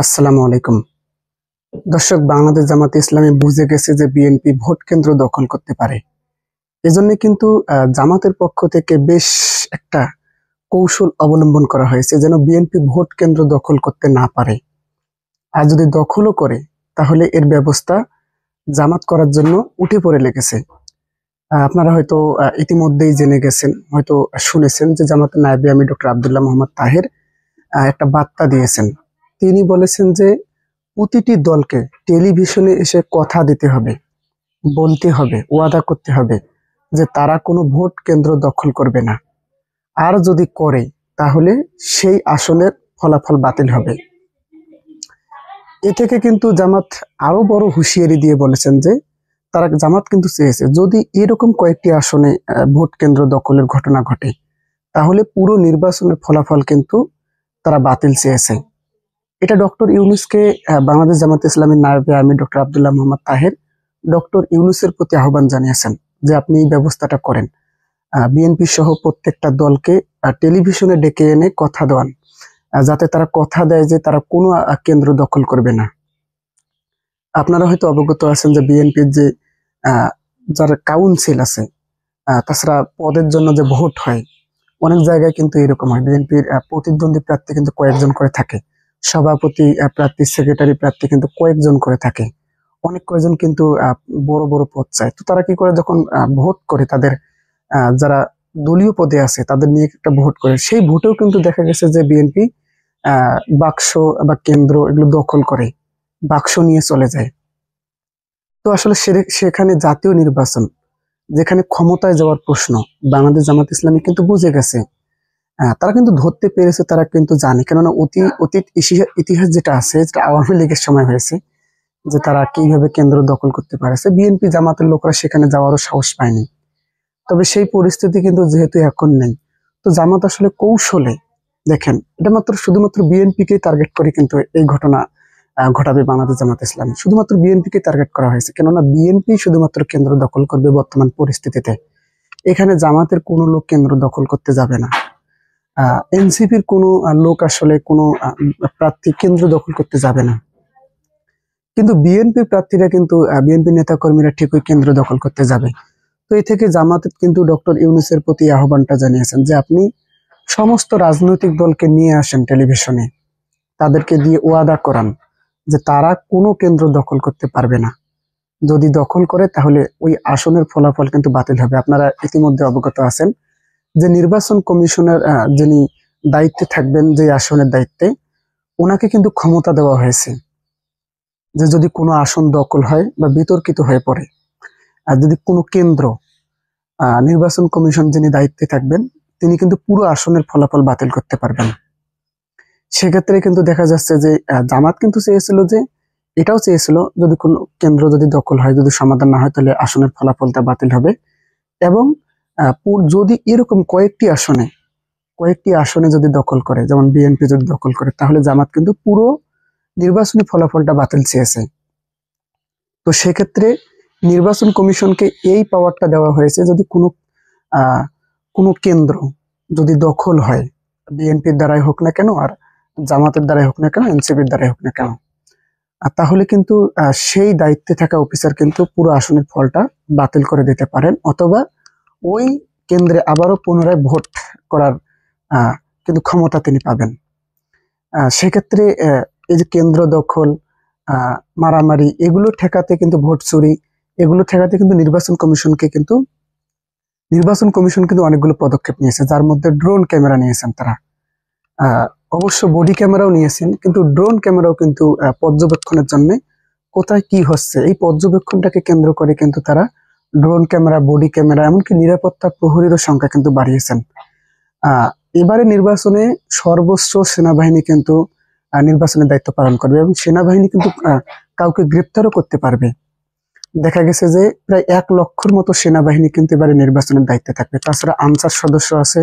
আসসালামু আলাইকুম। দর্শক, বাংলাদেশ জামাতে ইসলামী বুঝে গেছে যে বিএনপি ভোট কেন্দ্র দখল করতে পারে। এজন্য কিন্তু জামাতের পক্ষ থেকে বেশ একটা কৌশল অবলম্বন করা হয়েছে যেন বিএনপি ভোট কেন্দ্র দখল করতে না পারে। আর যদি দখলও করে তাহলে এর ব্যবস্থা জামাত করার জন্য উঠে পড়ে লেগেছে। আপনারা হয়তো ইতিমধ্যেই জেনে গেছেন, হয়তো শুনেছেন যে জামাতের নায়েবে আমির ডক্টর আব্দুল্লাহ মোহাম্মদ তাহের একটা বার্তা দিয়েছেন। তিনি বলেছেন যে প্রতিটি দলকে টেলিভিশনে এসে কথা দিতে হবে, বলতে হবে, ওয়াদা করতে হবে যে তারা কোনো ভোট কেন্দ্র দখল করবে না। আর যদি করে তাহলে সেই আসনের ফলাফল বাতিল হবে। এ থেকে কিন্তু জামাত আরো বড় হুঁশিয়ারি দিয়ে বলেছেন যে জামাত কিন্তু চেয়েছে যদি এরকম কয়েকটি আসনে ভোট কেন্দ্র দখলের ঘটনা ঘটে তাহলে পুরো নির্বাচনের ফলাফল কিন্তু তারা বাতিল চেয়েছে। এটা ডক্টর ইউনূসকে বাংলাদেশ জামাত ইসলামীর নায়েবে আমির ডক্টর আব্দুল্লাহ মোহাম্মদ তাহের ডক্টর ইউনূসের প্রতি আহ্বান জানিয়েছেন যে আপনি এই ব্যবস্থাটা করেন, বিএনপি সহ প্রত্যেকটা দলকে টেলিভিশনে ডেকে এনে কথা দেওয়ান, যাতে তারা কথা দেয় যে তারা কোনো কেন্দ্র দখল করবে না। আপনারা হয়তো অবগত আছেন যে বিএনপির যে যারা কাউন্সিল আছে, তাছাড়া পদের জন্য যে ভোট হয়, অনেক জায়গায় কিন্তু এরকম হয়। বিএনপির প্রতিদ্বন্দ্বী প্রার্থী কিন্তু কয়েকজন করে থাকে, সভাপতি প্রার্থী, সেক্রেটারি প্রার্থী কিন্তু কয়েকজন করে থাকে, অনেক কয়েকজন কিন্তু বড় বড় পদ চায়। তো তারা কি করে, যখন ভোট করে তাদের যারা দলীয় পদে আছে তাদের নিয়ে একটা ভোট করে, সেই ভোটেও কিন্তু দেখা গেছে যে বিএনপি বাক্স বা কেন্দ্র এগুলো দখল করে বাক্স নিয়ে চলে যায়। তো আসলে সেখানে জাতীয় নির্বাচন যেখানে ক্ষমতায় যাওয়ার প্রশ্ন, বাংলাদেশ জামাত ইসলামী কিন্তু বুঝে গেছে, তারা কিন্তু ধরতে পেরেছে, তারা কিন্তু জানে, কেননা অতীত ইতিহাস যেটা আছে, যেটা আওয়ামী লীগের সময় হয়েছে, যে তারা কিভাবে কেন্দ্র দখল করতে পারেছে। বিএনপি জামাতের লোকরা সেখানে যাওয়ারও সাহস পায়নি। তবে সেই পরিস্থিতি কিন্তু যেহেতু এখন নেই, তো জামাত আসলে কৌশলে, দেখেন, এটা শুধুমাত্র বিএনপি কে টার্গেট করে কিন্তু এই ঘটনা ঘটাবে বাংলাদেশ জামাত ইসলামী। শুধুমাত্র বিএনপি কে টার্গেট করা হয়েছে, কেননা বিএনপি শুধুমাত্র কেন্দ্র দখল করবে বর্তমান পরিস্থিতিতে। এখানে জামাতের কোনো লোক কেন্দ্র দখল করতে যাবে না। এনসিপির কোনো লোক আসলে কোনো প্রার্থী কেন্দ্র দখল করতে যাবে না। কিন্তু বিএনপি প্রার্থীরা কিন্তু বিএনপি নেতাকর্মীরা ঠিকই কেন্দ্র দখল করতে যাবে। তো এই থেকে জামাত কিন্তু ডক্টর ইউনূসের প্রতি আহ্বানটা জানিয়েছেন যে আপনি সমস্ত রাজনৈতিক দলকে নিয়ে আসেন টেলিভিশনে, তাদেরকে দিয়ে ওয়াদা করান যে তারা কোনো কেন্দ্র দখল করতে পারবে না। যদি দখল করে তাহলে ওই আসনের ফলাফল কিন্তু বাতিল হবে। আপনারা ইতিমধ্যে অবগত আছেন যে নির্বাচন কমিশনের যিনি দায়িত্বে থাকবেন, যে আসনের দায়িত্বে, ওনাকে কিন্তু ক্ষমতা দেওয়া হয়েছে যে যদি কোনো আসন দখল হয় বা বিতর্কিত হয়ে পড়ে, আর যদি কোনো কেন্দ্র, নির্বাচন কমিশন যিনি দায়িত্বে থাকবেন তিনি কিন্তু পুরো আসনের ফলাফল বাতিল করতে পারবেন। সেক্ষেত্রে কিন্তু দেখা যাচ্ছে যে জামাত কিন্তু চেয়েছিল, যে এটাও চেয়েছিল, যদি কোনো কেন্দ্র যদি দখল হয়, যদি সমাধান না হয়, তাহলে আসনের ফলাফলটা বাতিল হবে। এবং যদি এরকম কয়েকটি আসনে যদি দখল করে, যেমন বিএনপি যদি দখল করে, তাহলে জামাত কিন্তু পুরো নির্বাচনী ফলাফলটা বাতিল চেয়েছে। তো সেক্ষেত্রে নির্বাচন কমিশনকে এই পাওয়ারটা দেওয়া হয়েছে, যদি কোনো কেন্দ্র যদি দখল হয়, বিএনপির দ্বারাই হোক না কেন, আর জামাতের দ্বারাই হোক না কেন, এনসিপির দ্বারাই হোক না কেন, তাহলে কিন্তু সেই দায়িত্বে থাকা অফিসার কিন্তু পুরো আসনের ফলটা বাতিল করে দিতে পারেন, অথবা ওই কেন্দ্রে আবারও পুনরায় ভোট করার কিন্তু ক্ষমতা তিনি পাবেন। সেক্ষেত্রে এই যে কেন্দ্র দখল, মারামারি, এগুলো ঠেকাতে কিন্তু, ভোট চুরি, এগুলো ঠেকাতে কিন্তু নির্বাচন কমিশন কিন্তু অনেকগুলো পদক্ষেপ নিয়েছে, যার মধ্যে ড্রোন ক্যামেরা নিয়েছেন তারা। অবশ্য বডি ক্যামেরাও নিয়েছেন, কিন্তু ড্রোন ক্যামেরাও কিন্তু পর্যবেক্ষণের জন্য কোথায় কি হচ্ছে এই পর্যবেক্ষণটাকে কেন্দ্র করে কিন্তু তারা ড্রোন ক্যামেরা, বডি ক্যামেরা, এমনকি নিরাপত্তা প্রহরীরও সংখ্যা কিন্তু বাড়িয়েছেন। এবারে নির্বাচনে সর্বোচ্চ সেনাবাহিনী কিন্তু নির্বাচনের দায়িত্ব পালন করবে, এবং সেনাবাহিনী কিন্তু কাউকে গ্রেপ্তারও করতে পারবে। দেখা গেছে যে প্রায় 1 লক্ষর মতো সেনাবাহিনী কিন্তু এবারে নির্বাচনের দায়িত্বে থাকবে। তাছাড়া আনসার সদস্য আছে,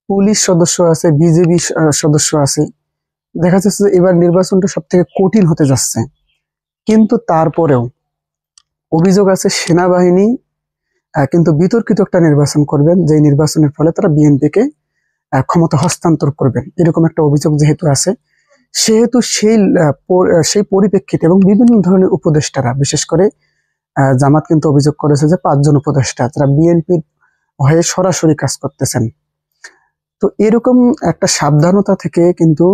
পুলিশ সদস্য আছে, বিজেপি সদস্য আছে। দেখা যাচ্ছে যে এবার নির্বাচনটা সব থেকে কঠিন হতে যাচ্ছে। কিন্তু তারপরেও অভিযোগ আছে সেনাবাহিনী কিন্তু বিতর্কিত একটা নির্বাচন করবেন, যে নির্বাচনের ফলে তারা বিএনপিকে ক্ষমতা হস্তান্তর করবেন, এরকম একটা অভিযোগ যেহেতু আছে, সেহেতু সেই পরিপ্রেক্ষিতে এবং বিভিন্ন ধরনের উপদেষ্টারা, বিশেষ করে জামাত কিন্তু অভিযোগ করেছে যে 5 জন উপদেষ্টা যারা বিএনপির হয়ে সরাসরি কাজ করতেছেন। তো এরকম একটা সাবধানতা থেকে কিন্তু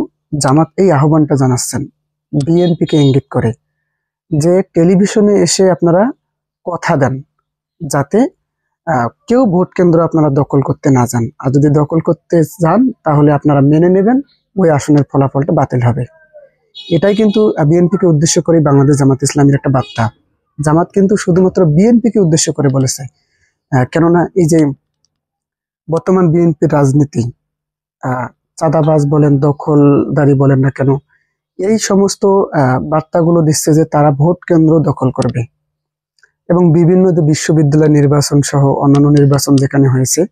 জামাত এই আহ্বানটা জানাচ্ছেন বিএনপিকে ইঙ্গিত করে, যে টেলিভিশনে এসে আপনারা কথা দেন যাতে কেউ ভোট কেন্দ্র আপনারা দখল করতে না যান, আর যদি দখল করতে যান তাহলে আপনারা মেনে নেবেন ওই আসনের ফলাফলটা বাতিল হবে। এটাই কিন্তু বিএনপিকে উদ্দেশ্য করে বাংলাদেশ জামাত ইসলামীর একটা বার্তা। জামাত কিন্তু শুধুমাত্র বিএনপিকে উদ্দেশ্য করে বলেছে, কেননা এই যে বর্তমান বিএনপির রাজনীতি, চাঁদাবাজ বলেন দখলদারি বলেন না কেন, এই সমস্ত বার্তাগুলো দিচ্ছে যে তারা ভোট কেন্দ্র দখল করবে। এবং বিভিন্ন যে বিশ্ববিদ্যালয় নির্বাচন সহ অন্যান্য নির্বাচন যেখানে হয়েছে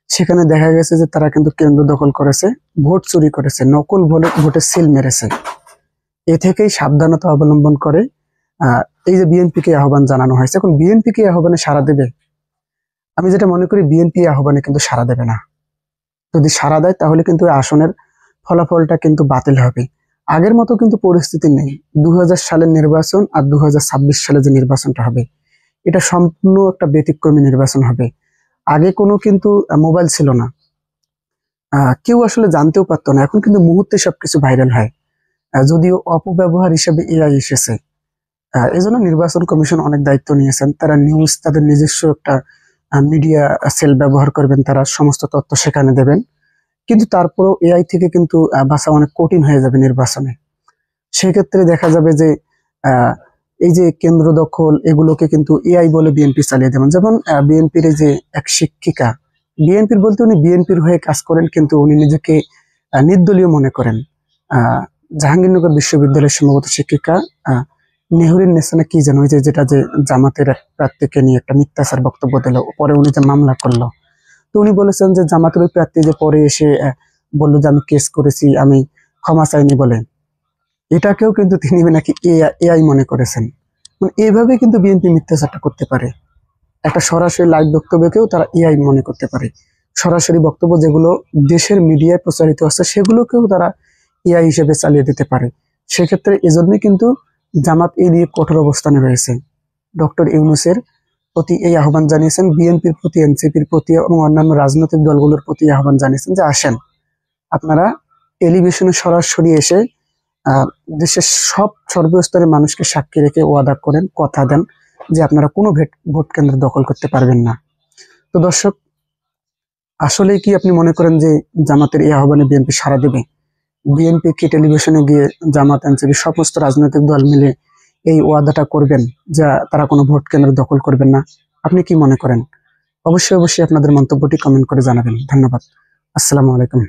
সেখানে দেখা গেছে যে তারা কিন্তু কেন্দ্র দখল করেছে, ভোট চুরি করেছে, নকল ভোটে সিল মেরেছে। এ থেকেই সাবধানতা অবলম্বন করে এই যে বিএনপিকে আহ্বান জানানো হয়েছে। এখন বিএনপিকে আহ্বানে সাড়া দেবে? আমি যেটা মনে করি, বিএনপি আহ্বানে কিন্তু সাড়া দেবে না। যদি সাড়া দেয় তাহলে কিন্তু আসনের ফলাফলটা কিন্তু বাতিল হবে। আগের মতো কিন্তু পরিস্থিতি নেই। 2000 সালের নির্বাচন আর 2026 সালে যে নির্বাচনটা হবে, এটা সম্পূর্ণ একটা ব্যতিক্রমী নির্বাচন হবে। আগে কোনো কিন্তু মোবাইল ছিল না, কেউ আসলে জানতেও পারতো না। এখন কিন্তু মুহূর্তে সবকিছু ভাইরাল হয়, যদিও অপব্যবহার হিসেবে এআই এসেছে। এজন্য নির্বাচন কমিশন অনেক দায়িত্ব নিয়েছেন। তারা নিউজ, তাদের নিজস্ব একটা মিডিয়া সেল ব্যবহার করবেন, তারা সমস্ত তথ্য সেখানে দেবেন। কিন্তু তারপরেও এআই থেকে কিন্তু বাঁচা অনেক কঠিন হয়ে যাবে নির্বাচনে। সেক্ষেত্রে দেখা যাবে যে এই যে কেন্দ্র দখল, এগুলোকে কিন্তু এআই বলে বিএনপি চালিয়ে দেবেন। যেমন বিএনপির এই যে এক শিক্ষিকা, বিএনপির বলতে উনি বিএনপির হয়ে কাজ করেন কিন্তু উনি নিজেকে নির্দলীয় মনে করেন। জাহাঙ্গীরনগর বিশ্ববিদ্যালয়ের সম্ভবত শিক্ষিকা নেহরিন নেসানা কি যেন, ওই যে যেটা যে জামাতের এক প্রার্থীকে নিয়ে একটা মিথ্যাচার বক্তব্য দিল, পরে উনি যে মামলা করলো, তো উনি বলেছেন যে জামাতের ওই প্রার্থী যে পরে এসে বললো যে আমি কেস করেছি, আমি ক্ষমা চাইনি বলে, এটাকেও কিন্তু তিনি নাকি এআই মনে করেছেন। মানে এইভাবে কিন্তু বিএনপি মিথ্যাচারটা করতে পারে। একটা সরাসরি লাইভ বক্তব্যকেও তারা এআই মনে করতে পারে। সরাসরি বক্তব্য যেগুলো দেশের মিডিয়ায় প্রচারিত আছে সেগুলোকেও তারা এআই হিসেবে চালিয়ে দিতে পারে। সেক্ষেত্রে এজন্যই কিন্তু জামাত এই নিয়ে কঠোর অবস্থানে রয়েছে। ডক্টর ইউনূসের প্রতি এই আহ্বান জানিয়েছেন, বিএনপির প্রতি, এনসিপির প্রতি এবং অন্যান্য রাজনৈতিক দলগুলোর প্রতি আহ্বান জানিয়েছেন যে আসেন আপনারা টেলিভিশনে সরাসরি এসে দেশের সর্বস্তরের মানুষকে সাক্ষী রেখে ওয়াদা করেন, কথা দেন যে আপনারা কোনো ভোট কেন্দ্র দখল করতে পারবেন না। তো দর্শক, আসলে কি আপনি মনে করেন যে জামাতের এই আহ্বানে বিএনপি সাড়া দেবে? বিএনপি কি টেলিভিশনে গিয়ে জামাত, এনসিপি সমস্ত রাজনৈতিক দল মিলে এই ওয়াদাটা করবেন যা তারা কোনো ভোট কেন্দ্র দখল করবেন না? আপনি কি মনে করেন? অবশ্যই আপনাদের মন্তব্যটি কমেন্ট করে জানাবেন। ধন্যবাদ। আসসালামু আলাইকুম।